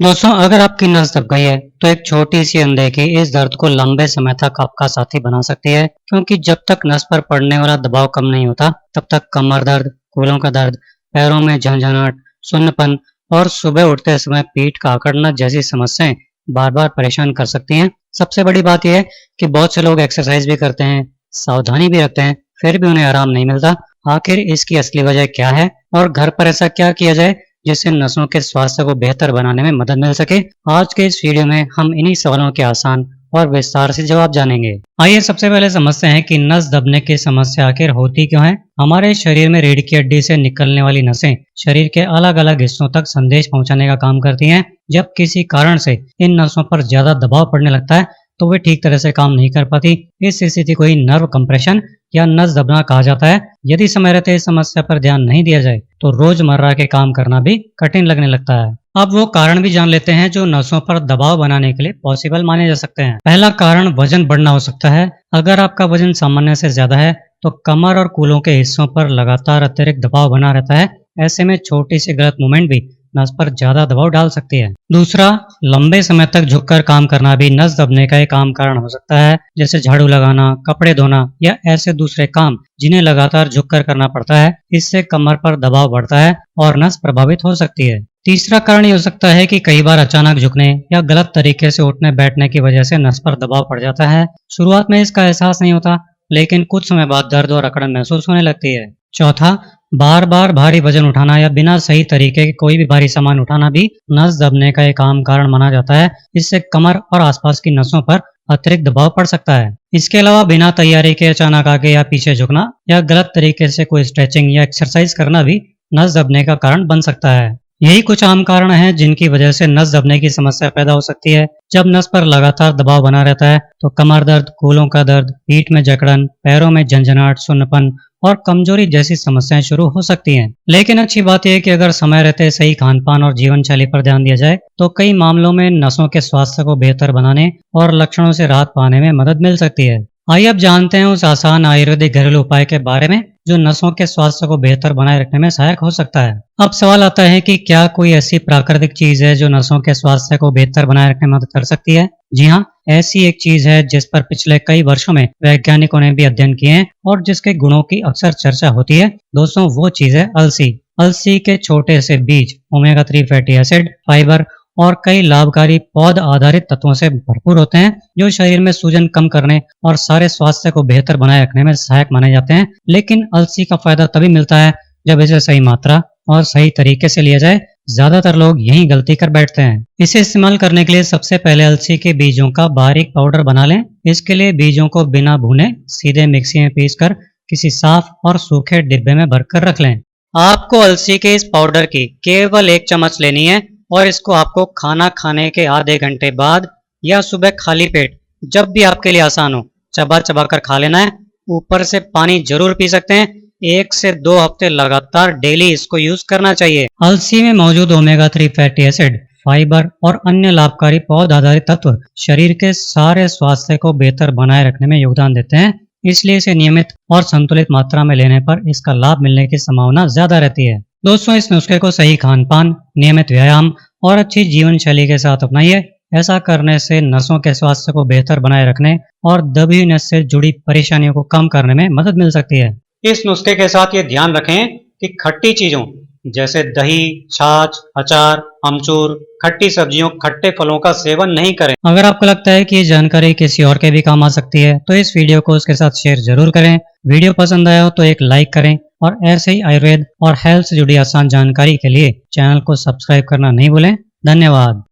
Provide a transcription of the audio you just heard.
दोस्तों, अगर आपकी नस दब गई है तो एक छोटी सी अनदेखी इस दर्द को लंबे समय तक आपका साथी बना सकती है, क्योंकि जब तक नस पर पड़ने वाला दबाव कम नहीं होता तब तक कमर दर्द, कूल्हों का दर्द, पैरों में झंझनाहट, सुन्नपन और सुबह उठते समय पीठ का अकड़ना जैसी समस्याएं बार बार परेशान कर सकती हैं। सबसे बड़ी बात यह है कि बहुत से लोग एक्सरसाइज भी करते हैं, सावधानी भी रखते हैं, फिर भी उन्हें आराम नहीं मिलता। आखिर इसकी असली वजह क्या है और घर पर ऐसा क्या किया जाए जिससे नसों के स्वास्थ्य को बेहतर बनाने में मदद मिल सके। आज के इस वीडियो में हम इन्हीं सवालों के आसान और विस्तार से जवाब जानेंगे। आइए सबसे पहले समझते हैं कि नस दबने की समस्या आखिर होती क्यों है। हमारे शरीर में रीढ़ की हड्डी से निकलने वाली नसें शरीर के अलग अलग हिस्सों तक संदेश पहुंचाने का काम करती हैं। जब किसी कारण से इन नसों पर ज्यादा दबाव पड़ने लगता है तो वे ठीक तरह से काम नहीं कर पाती। इस स्थिति को ही नर्व कंप्रेशन या नस दबना कहा जाता है। यदि समय रहते इस समस्या पर ध्यान नहीं दिया जाए तो रोजमर्रा के काम करना भी कठिन लगने लगता है। अब वो कारण भी जान लेते हैं जो नसों पर दबाव बनाने के लिए पॉसिबल माने जा सकते हैं। पहला कारण वजन बढ़ना हो सकता है। अगर आपका वजन सामान्य से ज्यादा है तो कमर और कूल्हों के हिस्सों पर लगातार अतिरिक्त दबाव बना रहता है। ऐसे में छोटी सी गलत मूवमेंट भी नस पर ज्यादा दबाव डाल सकती है। दूसरा, लंबे समय तक झुककर काम करना भी नस दबने का एक आम कारण हो सकता है, जैसे झाड़ू लगाना, कपड़े धोना या ऐसे दूसरे काम जिन्हें लगातार झुककर करना पड़ता है। इससे कमर पर दबाव बढ़ता है और नस प्रभावित हो सकती है। तीसरा कारण ये हो सकता है कि कई बार अचानक झुकने या गलत तरीके से उठने बैठने की वजह से नस पर दबाव पड़ जाता है। शुरुआत में इसका एहसास नहीं होता, लेकिन कुछ समय बाद दर्द और अकड़न महसूस होने लगती है। चौथा, बार बार भारी वजन उठाना या बिना सही तरीके के कोई भी भारी सामान उठाना भी नस दबने का एक आम कारण माना जाता है। इससे कमर और आसपास की नसों पर अतिरिक्त दबाव पड़ सकता है। इसके अलावा बिना तैयारी के अचानक आगे या पीछे झुकना या गलत तरीके से कोई स्ट्रेचिंग या एक्सरसाइज करना भी नस दबने का कारण बन सकता है। यही कुछ आम कारण हैं जिनकी वजह से नस दबने की समस्या पैदा हो सकती है। जब नस पर लगातार दबाव बना रहता है तो कमर दर्द, कूल्हों का दर्द, पीठ में जकड़न, पैरों में झंझनाहट, सुन्नपन और कमजोरी जैसी समस्याएं शुरू हो सकती हैं। लेकिन अच्छी बात यह है कि अगर समय रहते सही खान-पान और जीवन शैली पर ध्यान दिया जाए तो कई मामलों में नसों के स्वास्थ्य को बेहतर बनाने और लक्षणों से राहत पाने में मदद मिल सकती है। आइए अब जानते हैं उस आसान आयुर्वेदिक घरेलू उपाय के बारे में जो नसों के स्वास्थ्य को बेहतर बनाए रखने में सहायक हो सकता है। अब सवाल आता है कि क्या कोई ऐसी प्राकृतिक चीज है जो नसों के स्वास्थ्य को बेहतर बनाए रखने में मदद कर सकती है? जी हाँ, ऐसी एक चीज है जिस पर पिछले कई वर्षों में वैज्ञानिकों ने भी अध्ययन किए हैं और जिसके गुणों की अक्सर चर्चा होती है। दोस्तों, वो चीज है अलसी। अलसी के छोटे से बीज ओमेगा 3 फैटी एसिड, फाइबर और कई लाभकारी पौध आधारित तत्वों से भरपूर होते हैं जो शरीर में सूजन कम करने और सारे स्वास्थ्य को बेहतर बनाए रखने में सहायक माने जाते हैं। लेकिन अलसी का फायदा तभी मिलता है जब इसे सही मात्रा और सही तरीके से लिया जाए। ज्यादातर लोग यही गलती कर बैठते हैं। इसे इस्तेमाल करने के लिए सबसे पहले अलसी के बीजों का बारीक पाउडर बना लें। इसके लिए बीजों को बिना भुने सीधे मिक्सी में पीसकर किसी साफ और सूखे डिब्बे में भरकर रख लें। आपको अलसी के इस पाउडर की केवल 1 चम्मच लेनी है और इसको आपको खाना खाने के आधे घंटे बाद या सुबह खाली पेट जब भी आपके लिए आसान हो चबा चबा कर खा लेना है। ऊपर से पानी जरूर पी सकते हैं। 1 से 2 हफ्ते लगातार डेली इसको यूज करना चाहिए। अलसी में मौजूद ओमेगा 3 फैटी एसिड, फाइबर और अन्य लाभकारी पौध आधारित तत्व शरीर के सारे स्वास्थ्य को बेहतर बनाए रखने में योगदान देते हैं। इसलिए इसे नियमित और संतुलित मात्रा में लेने पर इसका लाभ मिलने की संभावना ज्यादा रहती है। दोस्तों, इस नुस्खे को सही खान पान, नियमित व्यायाम और अच्छी जीवन शैली के साथ अपनाइए। ऐसा करने से नसों के स्वास्थ्य को बेहतर बनाए रखने और दबी नस से जुड़ी परेशानियों को कम करने में मदद मिल सकती है। इस नुस्खे के साथ ये ध्यान रखें कि खट्टी चीजों जैसे दही, छाछ, अचार, अमचूर, खट्टी सब्जियों, खट्टे फलों का सेवन नहीं करें। अगर आपको लगता है कि ये जानकारी किसी और के भी काम आ सकती है तो इस वीडियो को उसके साथ शेयर जरूर करें। वीडियो पसंद आया हो तो एक लाइक करें और ऐसे ही आयुर्वेद और हेल्थ से जुड़ी आसान जानकारी के लिए चैनल को सब्सक्राइब करना नहीं भूलें। धन्यवाद।